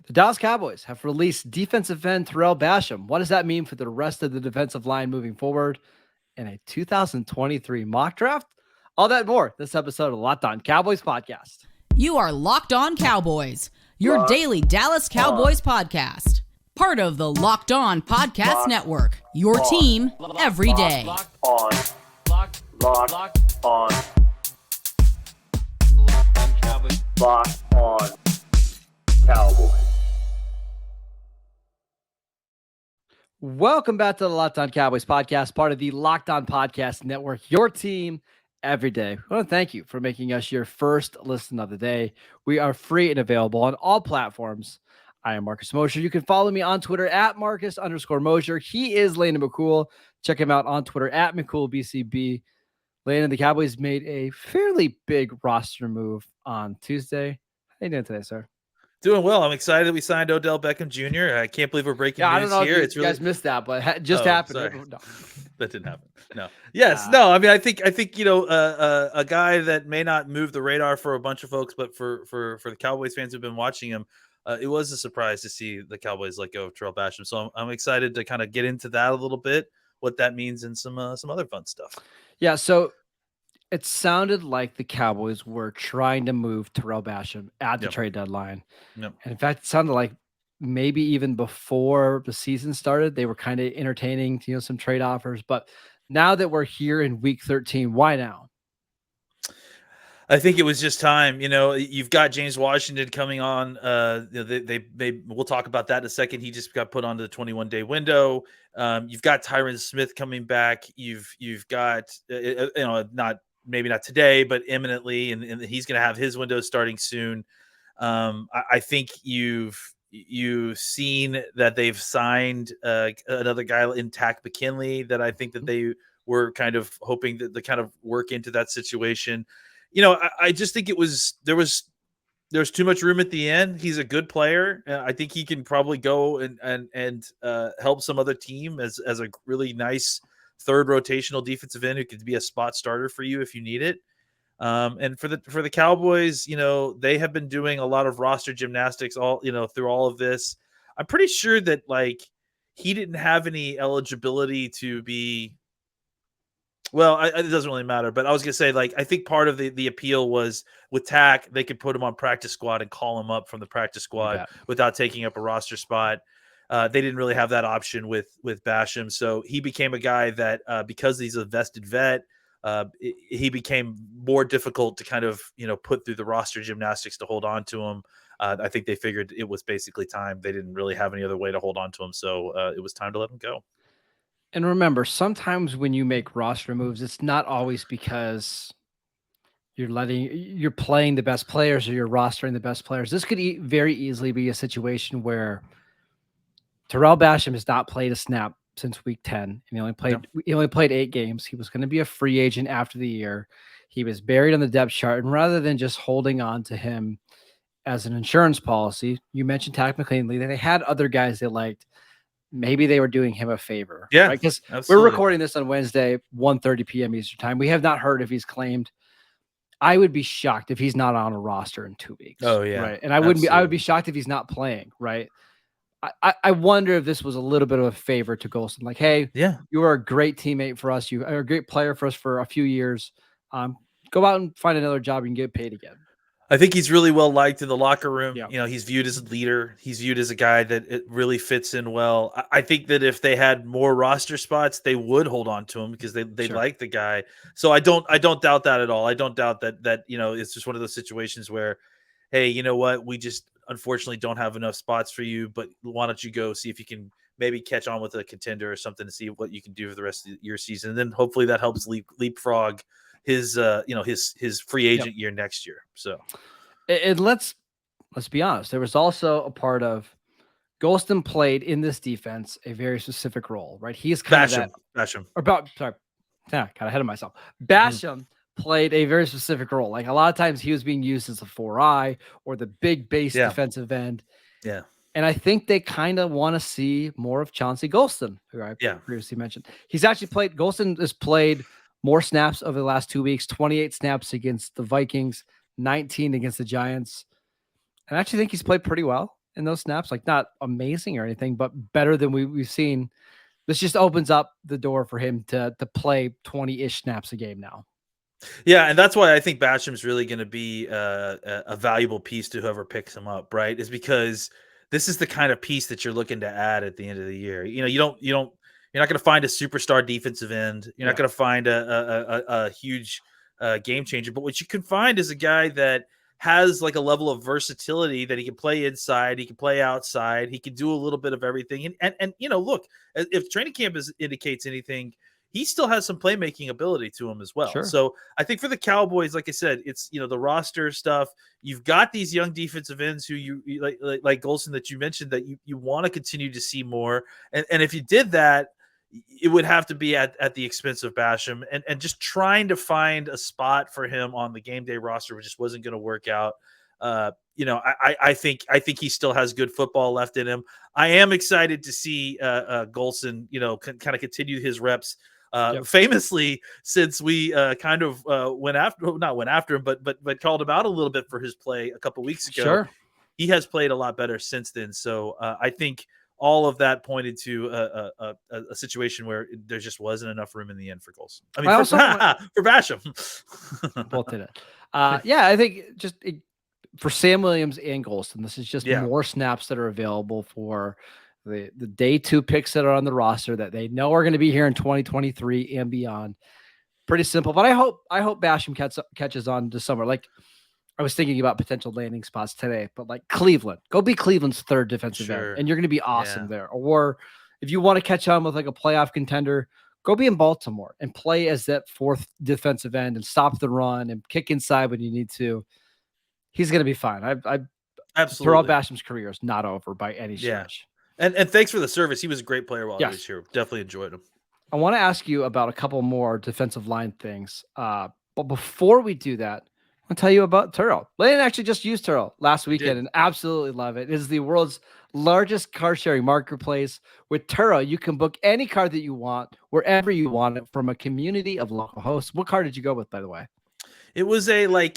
The Dallas Cowboys have released defensive end Tarell Basham. What does that mean for the rest of the defensive line moving forward in a 2023 mock draft? All that more this episode of Locked On Cowboys podcast. You are Locked On Cowboys, your daily Dallas Cowboys podcast. Part of the Locked On Podcast Network, your team every day. Locked On Cowboys. Locked On Cowboys. Welcome back to the Locked On Cowboys podcast, part of the Locked On Podcast Network, your team every day. I want to thank you for making us your first listen of the day. We are free and available on all platforms. I am Marcus Mosher. You can follow me on Twitter at Marcus_Mosher. He is Landon McCool. Check him out on Twitter at McCoolBCB. Landon, the Cowboys made a fairly big roster move on Tuesday. How you doing today, sir? Doing well. I'm excited that we signed Odell Beckham Jr. I can't believe we're breaking news I don't know here. if you guys missed that, but it just happened. Sorry. No. That didn't happen. No. Yes. No. I mean, I think you know a guy that may not move the radar for a bunch of folks, but for the Cowboys fans who've been watching him, it was a surprise to see the Cowboys let go of Tarell Basham. So I'm excited to kind of get into that a little bit, what that means, and some other fun stuff. Yeah. So it sounded like the Cowboys were trying to move Tarell Basham at the trade deadline. Yep. And in fact, it sounded like maybe even before the season started, they were kind of entertaining, some trade offers. But now that we're here in week 13, why now? I think it was just time. You've got James Washington coming on. We'll talk about that in a second. He just got put onto the 21-day window. You've got Tyron Smith coming back. You've got maybe not today, but imminently, and he's going to have his window starting soon. I think you've seen that they've signed another guy in Takk McKinley that I think that they were kind of hoping that they kind of work into that situation. I just think there was too much room at the end. He's a good player. I think he can probably go and help some other team as a really nice third rotational defensive end who could be a spot starter for you if you need it. And for the Cowboys, they have been doing a lot of roster gymnastics through all of this. I'm pretty sure that he didn't have any eligibility to be. Well, it doesn't really matter, but I was going to say, I think part of the appeal was with Takk, they could put him on practice squad and call him up from the practice squad without taking up a roster spot. They didn't really have that option with Basham. So he became a guy that because he's a vested vet, he became more difficult to kind of, put through the roster gymnastics to hold on to him. I think they figured it was basically time. They didn't really have any other way to hold on to him. So it was time to let him go. And remember, sometimes when you make roster moves, it's not always because you're playing the best players or you're rostering the best players. This could very easily be a situation where Tarell Basham has not played a snap since week 10. And he only played 8 games. He was going to be a free agent after the year. He was buried on the depth chart. And rather than just holding on to him as an insurance policy, you mentioned Takk McKinley. They had other guys they liked. Maybe they were doing him a favor. Yeah, right? Because we're recording this on Wednesday, 1:30 p.m. Eastern time. We have not heard if he's claimed. I would be shocked if he's not on a roster in 2 weeks. Oh yeah. Right. And I would be shocked if he's not playing. Right. I wonder if this was a little bit of a favor to Golston. Like, hey, you were a great teammate for us. You are a great player for us for a few years. Go out and find another job and get paid again. I think he's really well liked in the locker room. Yeah. He's viewed as a leader. He's viewed as a guy that it really fits in well. I think that if they had more roster spots, they would hold on to him because they like the guy. So I don't doubt that at all. I don't doubt that it's just one of those situations where, hey, you know what? We just unfortunately don't have enough spots for you, but why don't you go see if you can maybe catch on with a contender or something to see what you can do for the rest of your season. And then hopefully that helps leapfrog his free agent year next year. So, and let's be honest. There was also a part of Golston played in this defense a very specific role, right? He's kind of Basham. Got ahead of myself. Basham played a very specific role. Like a lot of times he was being used as a 4-eye or the big base defensive end. Yeah. And I think they kind of want to see more of Chauncey Golston, who I previously mentioned. Golston has played more snaps over the last 2 weeks, 28 snaps against the Vikings, 19 against the Giants. And I actually think he's played pretty well. in those snaps. Like not amazing or anything, but better than we've seen. This just opens up the door for him to play 20-ish snaps a game now. Yeah, and that's why I think Basham's really going to be a valuable piece to whoever picks him up, right? Is because this is the kind of piece that you're looking to add at the end of the year. You know, you're not going to find a superstar defensive end. You're not going to find a huge game changer. But what you can find is a guy that has like a level of versatility that he can play inside, he can play outside, he can do a little bit of everything. And you know, look, if training camp indicates anything, he still has some playmaking ability to him as well. Sure. So I think for the Cowboys, like I said, it's, you know, the roster stuff. You've got these young defensive ends who you like Golson that you mentioned that you want to continue to see more. And if you did that, it would have to be at the expense of Basham, and just trying to find a spot for him on the game day roster, which just wasn't going to work out. You know, I think he still has good football left in him. I am excited to see Golson, you know, kind of continue his reps. Famously, since we kind of not went after him, but called him out a little bit for his play a couple weeks ago. Sure. He has played a lot better since then. So I think all of that pointed to a situation where there just wasn't enough room in the end for Golson. I mean, for Basham. Both did it. Yeah, I think just for Sam Williams and Golson, this is just more snaps that are available for the day 2 picks that are on the roster that they know are going to be here in 2023 and beyond. Pretty simple, but I hope Basham catches on to somewhere. Like I was thinking about potential landing spots today, but like Cleveland, go be Cleveland's 3rd defensive end, and you're going to be awesome there. Or if you want to catch on with like a playoff contender, go be in Baltimore and play as that 4th defensive end and stop the run and kick inside when you need to. He's going to be fine. Absolutely. Tarell Basham's career is not over by any stretch. And thanks for the service. He was a great player while he was here. Definitely enjoyed him. I want to ask you about a couple more defensive line things. But before we do that, I'll tell you about Tarell. Landon actually just used Tarell last weekend and absolutely love it. It is the world's largest car sharing marketplace. With Tarell, you can book any car that you want, wherever you want it, from a community of local hosts. What car did you go with, by the way? It was a what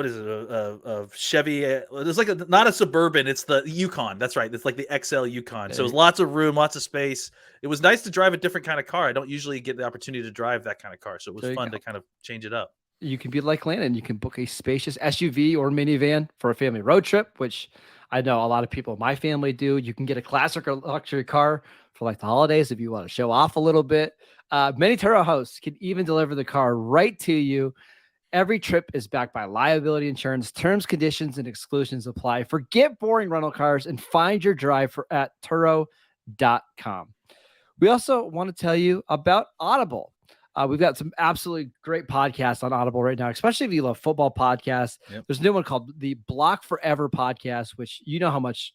is it? A Chevy. It was like not a Suburban. It's the Yukon. That's right. It's like the XL Yukon. So it was lots of room, lots of space. It was nice to drive a different kind of car. I don't usually get the opportunity to drive that kind of car, so it was fun to kind of change it up. You can be like Landon. You can book a spacious SUV or minivan for a family road trip, which I know a lot of people in my family do. You can get a classic or luxury car for like the holidays if you want to show off a little bit. Many Tarell hosts can even deliver the car right to you. Every trip is backed by liability insurance. Terms, conditions, and exclusions apply. Forget boring rental cars and find your drive at Turo.com. We also want to tell you about Audible. We've got some absolutely great podcasts on Audible right now, especially if you love football podcasts. There's a new one called the Block Forever podcast, which you know how much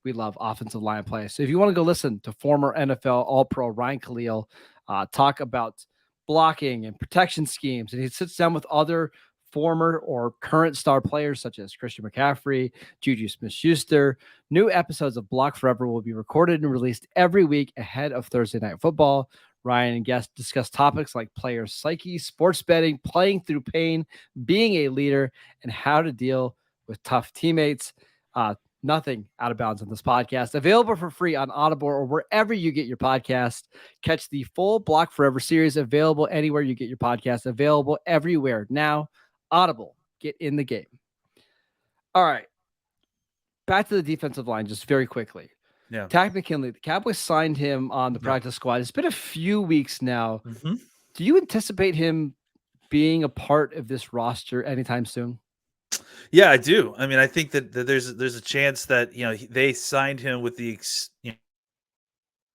we love offensive line play. So if you want to go listen to former NFL All-Pro Ryan Khalil talk about blocking and protection schemes, and he sits down with other former or current star players such as Christian McCaffrey, Juju Smith-Schuster. New episodes of Block Forever will be recorded and released every week ahead of Thursday Night Football. Ryan and guests discuss topics like player psyche, sports betting, playing through pain, being a leader, and how to deal with tough teammates. Nothing out of bounds on this podcast. Available for free on Audible or wherever you get your podcast. Catch the full Block Forever series, available anywhere you get your podcast, available everywhere. Now, Audible, get in the game. All right. Back to the defensive line just very quickly. Takk McKinley, the Cowboys signed him on the practice squad. It's been a few weeks now. Mm-hmm. Do you anticipate him being a part of this roster anytime soon? Yeah, I do. I mean, I think that there's a chance that, you know, they signed him with the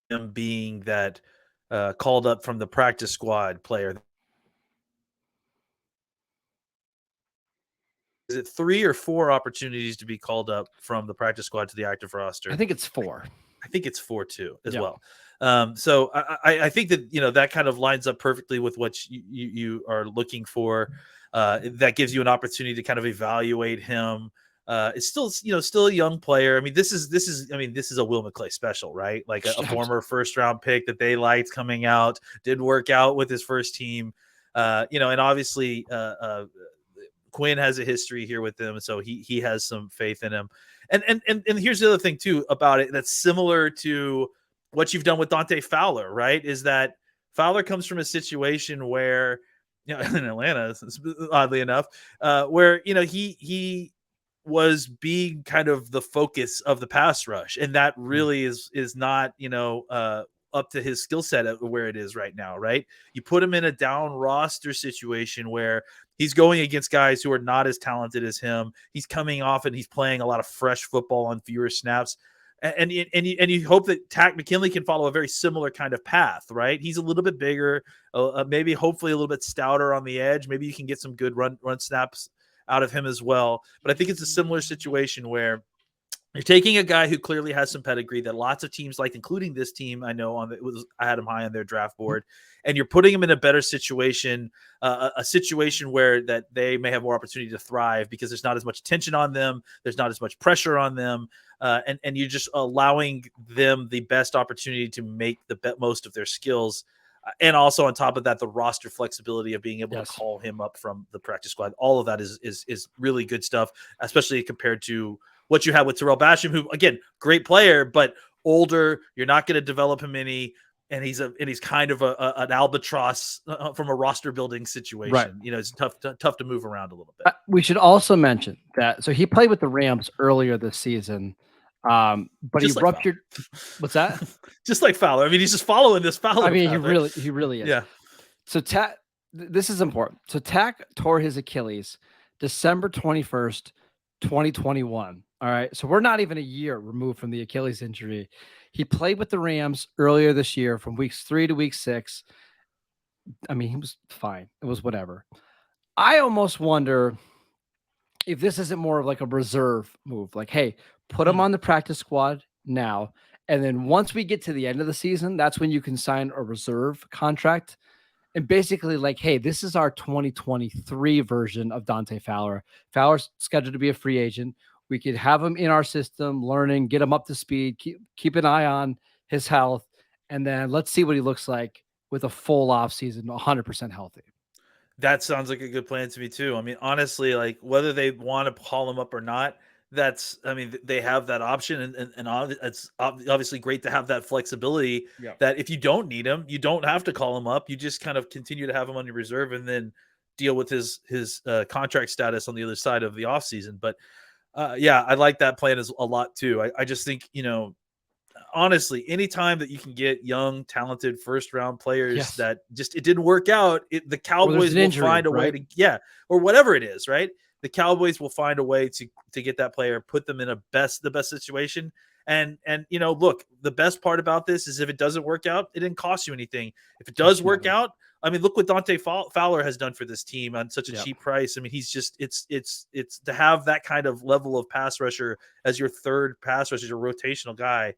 him being that called up from the practice squad player. Is it 3 or 4 opportunities to be called up from the practice squad to the active roster? I think it's 4. I think it's 4 too as well. So I think that, you know, that kind of lines up perfectly with what you are looking for. That gives you an opportunity to kind of evaluate him. It's still, you know, still a young player. I mean, this is a Will McClay special, right? Like a former first-round pick that they liked coming out, did work out with his first team. You know, and obviously Quinn has a history here with them, so he has some faith in him. And here's the other thing too about it that's similar to what you've done with Dante Fowler, right? Is that Fowler comes from a situation where, in Atlanta, oddly enough, where he was being kind of the focus of the pass rush, and that really is not up to his skill set at where it is right now, right? You put him in a down roster situation where he's going against guys who are not as talented as him. He's coming off and he's playing a lot of fresh football on fewer snaps. And you hope that Takk McKinley can follow a very similar kind of path, right? He's a little bit bigger, maybe hopefully a little bit stouter on the edge. Maybe you can get some good run snaps out of him as well. But I think it's a similar situation where you're taking a guy who clearly has some pedigree that lots of teams like, including this team, I know I had him high on their draft board, and you're putting him in a better situation, a situation where that they may have more opportunity to thrive because there's not as much tension on them, there's not as much pressure on them, and you're just allowing them the best opportunity to make the most of their skills. And also on top of that, the roster flexibility of being able to call him up from the practice squad. All of that is really good stuff, especially compared to what you have with Tarell Basham, who, again, great player, but older. You're not going to develop him any, and he's kind of an albatross from a roster building situation. Right. It's tough to move around a little bit. We should also mention that. So he played with the Rams earlier this season, but just he like ruptured. What's that? Just like Fowler. I mean, he's just following this Fowler. I mean, path, he really is. Yeah. So this is important. So Takk tore his Achilles December 21st, 2021. All right. So we're not even a year removed from the Achilles injury. He played with the Rams earlier this year from weeks 3 to week 6. I mean, he was fine. It was whatever. I almost wonder if this isn't more of like a reserve move. Like, hey, put him on the practice squad now. And then once we get to the end of the season, that's when you can sign a reserve contract. And basically like, hey, this is our 2023 version of Dante Fowler. Fowler's scheduled to be a free agent. We could have him in our system, learning, get him up to speed, keep an eye on his health, and then let's see what he looks like with a full off season, 100% healthy. That sounds like a good plan to me too. I mean, honestly, like whether they want to call him up or not, they have that option, and it's obviously great to have that flexibility. Yeah. That if you don't need him, you don't have to call him up. You just kind of continue to have him on your reserve, and then deal with his contract status on the other side of the offseason. But yeah, I like that plan a lot too. I just think, honestly, anytime that you can get young, talented first-round players that just it didn't work out, the Cowboys will find a way to or whatever it is, right? The Cowboys will find a way to get that player, put them in the best situation. And look, the best part about this is if it doesn't work out, it didn't cost you anything. If it does work out, I mean, look what Dante Fowler has done for this team on such a cheap price. I mean, he's just it's to have that kind of level of pass rusher as your third pass rusher, your rotational guy.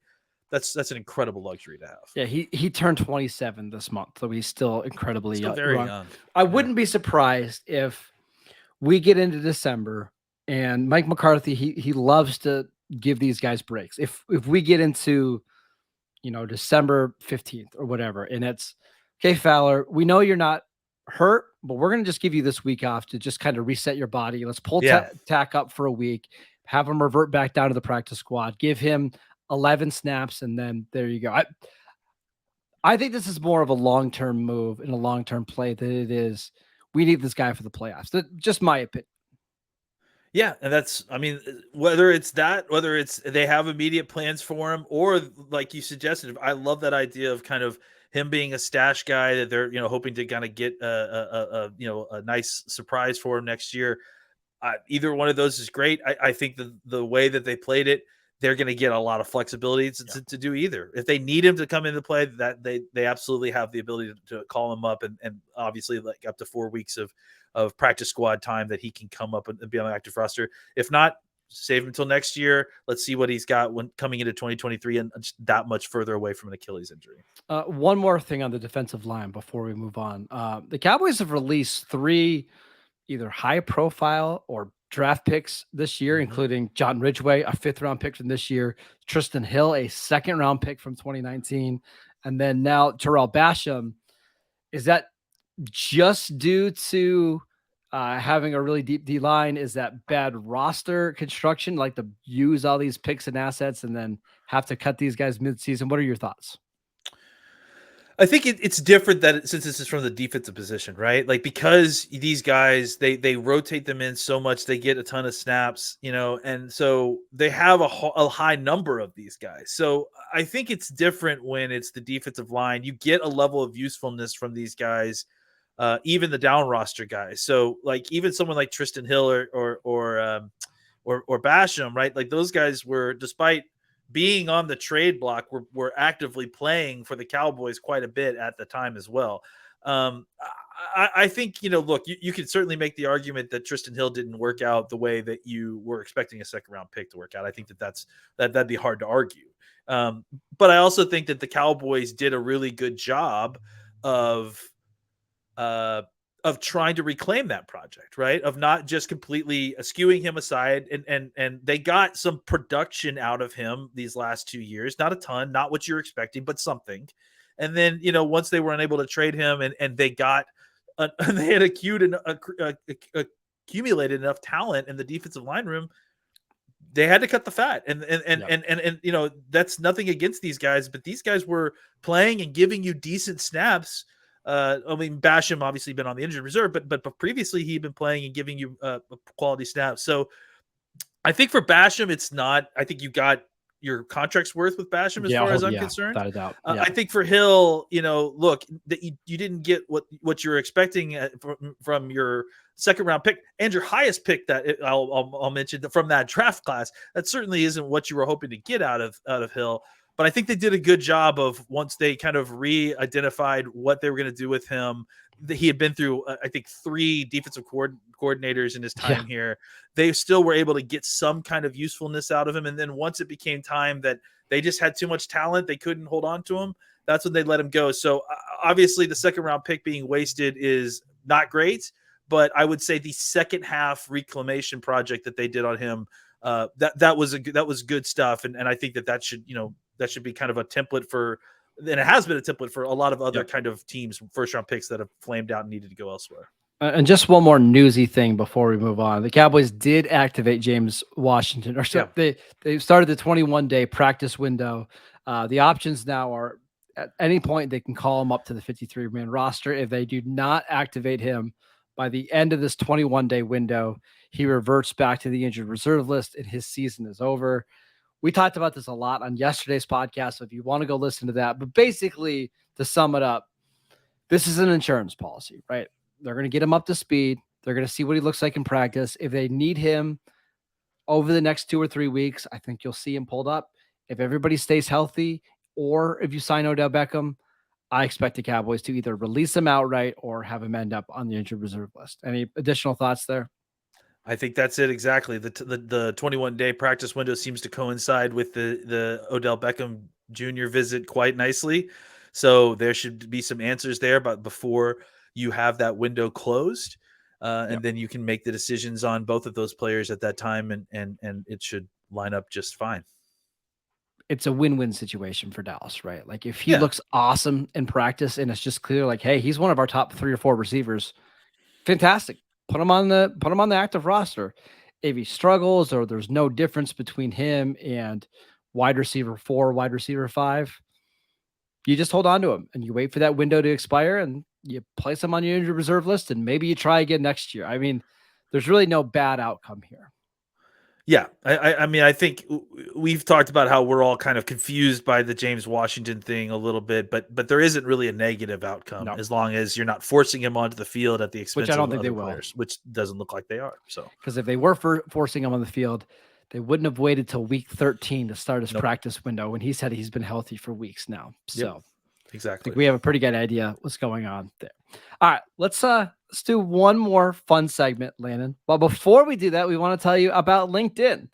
That's an incredible luxury to have. Yeah, he turned 27 this month, so he's still incredibly young. Very young. I wouldn't be surprised if we get into December and Mike McCarthy, he loves to give these guys breaks. If we get into December 15th or whatever, and it's okay, Fowler, we know you're not hurt, but we're going to just give you this week off to just kind of reset your body. Let's pull Takk up for a week, have him revert back down to the practice squad, give him 11 snaps, and then there you go. I think this is more of a long-term move and a long-term play than it is we need this guy for the playoffs. That's just my opinion. Yeah, and whether it's they have immediate plans for him, or like you suggested, I love that idea of kind of him being a stash guy that they're hoping to kind of get a nice surprise for him next year. Either one of those is great. I think the way that they played it, they're going to get a lot of flexibility to do either. If they need him to come into play, that they absolutely have the ability to call him up, and obviously like up to 4 weeks of practice squad time that he can come up and be on the active roster. If not, save him until next year. Let's see what he's got when coming into 2023 and just that much further away from an Achilles injury. One more thing on the defensive line before we move on. The Cowboys have released 3 either high profile or draft picks this year, including John Ridgeway, a 5th-round pick from this year, Tristan Hill, a 2nd-round pick from 2019, and then now Tarell Basham. Is that just due to having a really deep D line? Is that bad roster construction, like to use all these picks and assets and then have to cut these guys midseason? What are your thoughts? I think it's different that since this is from the defensive position, right? Like because these guys they rotate them in so much, they get a ton of snaps, and so they have a high number of these guys. So I think it's different when it's the defensive line. You get a level of usefulness from these guys, even the down roster guys. So like even someone like Tristan Hill or Basham, right? Like those guys were, despite being on the trade block, were actively playing for the Cowboys quite a bit at the time as well. I think, look, you can certainly make the argument that Tristan Hill didn't work out the way that you were expecting a second round pick to work out. I think that'd be hard to argue. But I also think that the Cowboys did a really good job of trying to reclaim that project, right? Of not just completely skewing him aside, and they got some production out of him these last 2 years. Not a ton, not what you're expecting, but something. And then, once they were unable to trade him and they got, they had accumulated enough talent in the defensive line room, they had to cut the fat. And that's nothing against these guys, but these guys were playing and giving you decent snaps. I mean, Basham obviously been on the injured reserve, but previously he'd been playing and giving you quality snaps. So I think for Basham, it's not. I think you got your contract's worth with Basham as far as I'm concerned. Without a doubt. I think for Hill, look, that you didn't get what you were expecting from your second round pick and your highest pick that I'll mention from that draft class. That certainly isn't what you were hoping to get out of Hill. But I think they did a good job of, once they kind of re-identified what they were going to do with him, that he had been through, I think, 3 defensive coordinators in his time here. They still were able to get some kind of usefulness out of him. And then once it became time that they just had too much talent, they couldn't hold on to him, that's when they let him go. So obviously the second round pick being wasted is not great, but I would say the second half reclamation project that they did on him, that was good stuff. And I think that should, that should be kind of a template for, and it has been a template for a lot of other kind of teams, first round picks that have flamed out and needed to go elsewhere. And just one more newsy thing before we move on. The Cowboys did activate James Washington, they started the 21-day practice window. The options now are at any point they can call him up to the 53-man roster. If they do not activate him by the end of this 21-day window, he reverts back to the injured reserve list and his season is over. We talked about this a lot on yesterday's podcast, so if you want to go listen to that. But basically, to sum it up, this is an insurance policy, right? They're going to get him up to speed. They're going to see what he looks like in practice. If they need him over the next 2 or 3 weeks, I think you'll see him pulled up. If everybody stays healthy, or if you sign Odell Beckham, I expect the Cowboys to either release him outright or have him end up on the injured reserve list. Any additional thoughts there? I think that's it exactly. The 21-day practice window seems to coincide with the Odell Beckham Jr. visit quite nicely. So there should be some answers there, but before you have that window closed, and then you can make the decisions on both of those players at that time, and it should line up just fine. It's a win-win situation for Dallas, right? Like if he looks awesome in practice and it's just clear, like, hey, he's one of our top 3 or 4 receivers, fantastic. Put him on the active roster. If he struggles or there's no difference between him and wide receiver 4, wide receiver 5, you just hold on to him and you wait for that window to expire and you place him on your injured reserve list and maybe you try again next year. I mean, there's really no bad outcome here. Yeah, I mean, I think we've talked about how we're all kind of confused by the James Washington thing a little bit, but there isn't really a negative outcome as long as you're not forcing him onto the field at the expense which I don't of think other they will. players, which doesn't look like they are. So, because if they were forcing him on the field, they wouldn't have waited till week 13 to start his practice window when he said he's been healthy for weeks now. So exactly, I think we have a pretty good idea what's going on there. All right, let's do one more fun segment, Landon. But before we do that, we want to tell you about LinkedIn.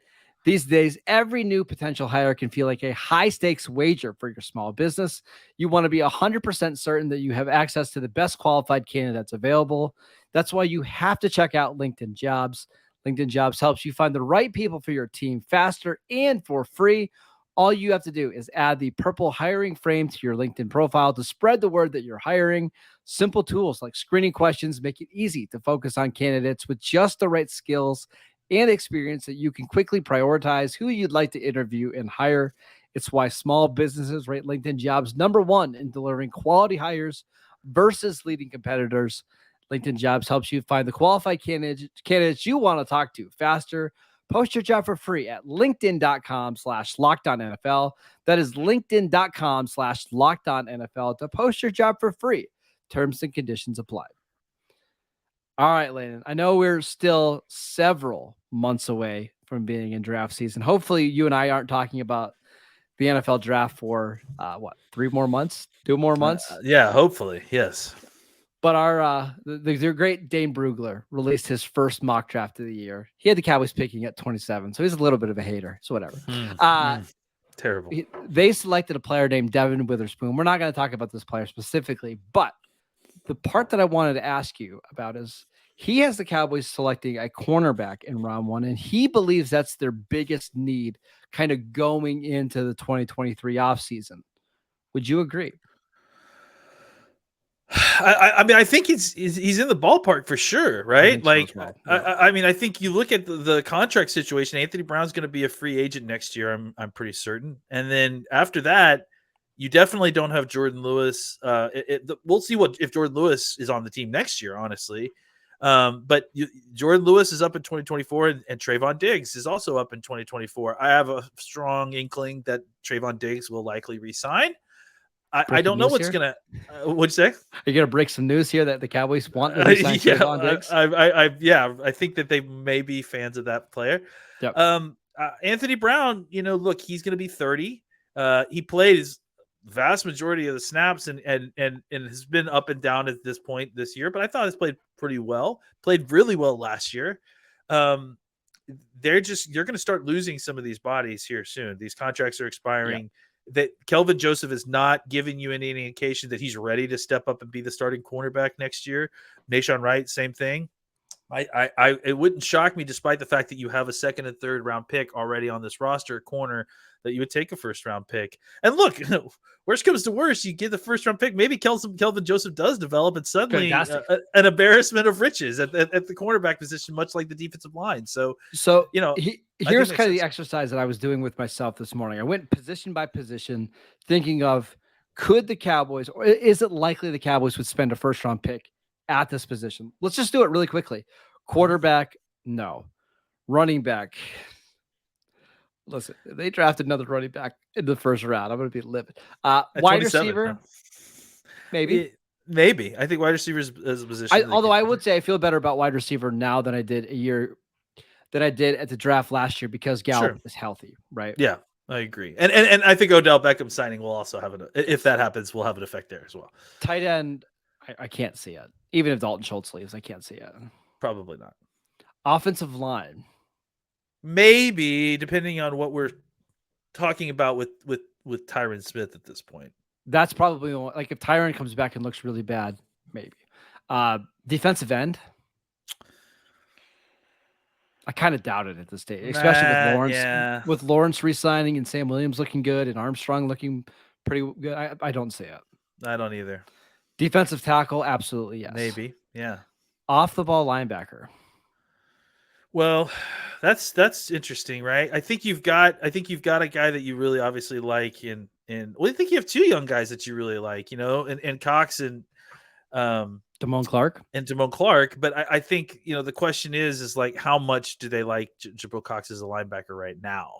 These days, every new potential hire can feel like a high-stakes wager for your small business. You want to be 100% certain that you have access to the best qualified candidates available. That's why you have to check out LinkedIn Jobs. LinkedIn Jobs helps you find the right people for your team faster and for free. All you have to do is add the purple hiring frame to your LinkedIn profile to spread the word that you're hiring. Simple tools like screening questions make it easy to focus on candidates with just the right skills and experience that you can quickly prioritize who you'd like to interview and hire. It's why small businesses rate LinkedIn Jobs #1 in delivering quality hires versus leading competitors. LinkedIn Jobs helps you find the qualified candidates you want to talk to faster. Post your job for free at linkedin.com/LockedOnNFL. That is linkedin.com/LockedOnNFL to post your job for free. Terms and conditions apply. All right, Landon, I know we're still several months away from being in draft season. Hopefully you and I aren't talking about the NFL draft for 3 more months, 2 more months. Yeah, hopefully. Yes. But our the great Dane Brugler released his first mock draft of the year. He had the Cowboys picking at 27, so he's a little bit of a hater. So whatever. Terrible. They selected a player named Devin Witherspoon. We're not going to talk about this player specifically, but the part that I wanted to ask you about is he has the Cowboys selecting a cornerback in round 1, and he believes that's their biggest need kind of going into the 2023 offseason. Would you agree? I mean, I think he's in the ballpark for sure, right? Like, so well. Yeah. I mean, I think you look at the contract situation. Anthony Brown's going to be a free agent next year. I'm pretty certain. And then after that, you definitely don't have Jordan Lewis. We'll see if Jordan Lewis is on the team next year, honestly. But Jordan Lewis is up in 2024, and Trayvon Diggs is also up in 2024. I have a strong inkling that Trayvon Diggs will likely resign. I don't know what's going to what'd you say? Are you going to break some news here that the Cowboys want to resign Trayvon Diggs? I think that they may be fans of that player. Yep. Anthony Brown, look, he's going to be 30. He plays vast majority of the snaps and has been up and down at this point this year, but I thought he's played pretty well, played really well last year. You're going to start losing some of these bodies here soon. These contracts are expiring. Yep. That Kelvin Joseph is not giving you any indication that he's ready to step up and be the starting cornerback next year. Nahshon Wright, same thing. It wouldn't shock me, despite the fact that you have a 2nd and 3rd round pick already on this roster corner, that you would take a 1st round pick. And look, worst comes to worst, you get the 1st round pick. Maybe Kelvin Joseph does develop, and suddenly an embarrassment of riches at the cornerback position, much like the defensive line. So here's kind of the exercise that I was doing with myself this morning. I went position by position, thinking of, could the Cowboys, or is it likely the Cowboys would spend a 1st round pick at this position? Let's just do it really quickly. Quarterback, no. Running back, listen, they drafted another running back in the 1st round. I'm going to be livid. Wide receiver, maybe. I think wide receiver is a position. Although I would say I feel better about wide receiver now than I did at the draft last year, because Gallup is healthy, right? Yeah, I agree. And I think Odell Beckham signing will also have if that happens, will have an effect there as well. Tight end, I can't see it. Even if Dalton Schultz leaves, I can't see it. Probably not. Offensive line, maybe, depending on what we're talking about with Tyron Smith at this point. That's probably like if Tyron comes back and looks really bad, maybe. Defensive end, I kind of doubt it at this stage, especially with Lawrence. Yeah. With Lawrence re-signing and Sam Williams looking good and Armstrong looking pretty good, I don't see it. I don't either. Defensive tackle, absolutely yes. Maybe, yeah. Off the ball linebacker. Well, that's interesting, right? I think you've got a guy that you really obviously like, I think you have 2 young guys that you really like, and Cox and Damone Clark. But I think, the question is like, how much do they like Jabril Cox as a linebacker right now?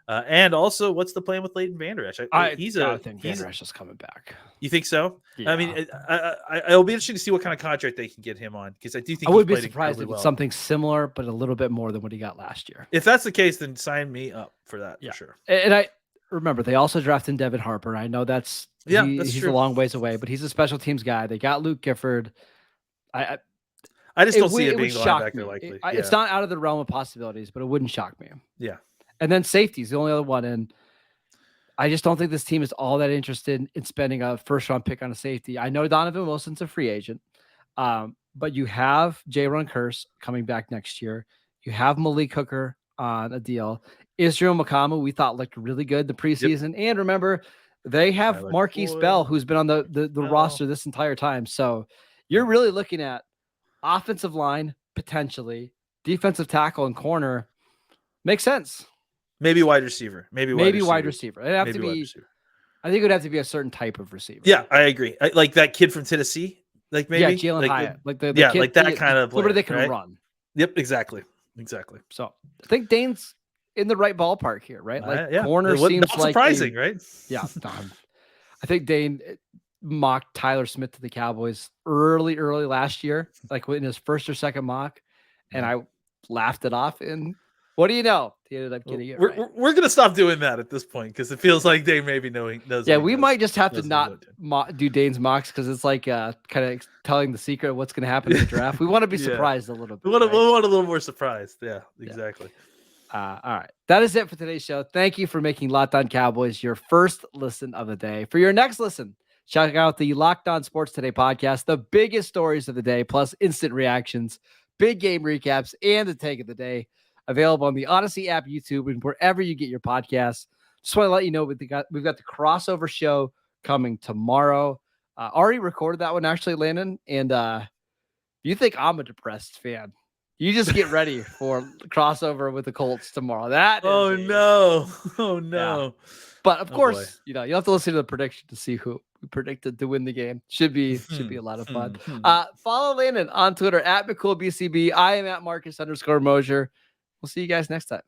And also, what's the plan with Leighton Vander Esch? I think Vander Esch is coming back. You think so? Yeah. I mean, it'll be interesting to see what kind of contract they can get him on, because I do think I would be surprised if it's something similar, but a little bit more than what he got last year. If that's the case, then sign me up for that for sure. And I remember they also drafted Devin Harper. I know that's he's true. a long ways away, but he's a special teams guy. They got Luke Gifford. I just don't see it being linebacker likely. It's not out of the realm of possibilities, but it wouldn't shock me. Yeah. And then safety is the only other one. And I just don't think this team is all that interested in spending a 1st round pick on a safety. I know Donovan Wilson's a free agent, but you have Jaron Kearse coming back next year. You have Malik Hooker on a deal. Israel Makamu, we thought looked really good the preseason. And remember, they have Tyler Marquise Boyd. Bell, who's been on the Bell. roster this entire time. So you're really looking at offensive line, potentially, defensive tackle and corner. Makes sense. Maybe wide receiver. Maybe wide receiver. It'd have to be. I think it would have to be a certain type of receiver. Yeah, I agree. Like that kid from Tennessee. Like maybe Jalen Hyatt. Like the yeah, kid, like that kind of player they can right? run. Yep, exactly. So I think Dane's in the right ballpark here, right? Like corner seems not like surprising, right? Yeah, I think Dane mocked Tyler Smith to the Cowboys early last year, like in his first or second mock, and I laughed it off. And what do you know? He ended up getting it right. We're gonna stop doing that at this point because it feels like Dane maybe knows. Yeah, we might just have to not do Dane's mocks because it's like kind of telling the secret of what's going to happen in the draft. We want to be surprised a little bit. We want a little more surprised. Yeah, exactly. All right. That is it for today's show. Thank you for making Locked On Cowboys your first listen of the day. For your next listen, check out the Locked On Sports Today podcast, the biggest stories of the day, plus instant reactions, big game recaps, and the take of the day. Available on the Odyssey app, YouTube, and wherever you get your podcasts. Just want to let you know we've got the crossover show coming tomorrow. Already recorded that one, actually, Landon. And you think I'm a depressed fan. You just get ready for crossover with the Colts tomorrow. Oh no. Yeah. But of course, you'll have to listen to the prediction to see who we predicted to win the game. Should be a lot of fun. Follow Landon on Twitter at McCoolBCB. I am at Marcus _Mosher. We'll see you guys next time.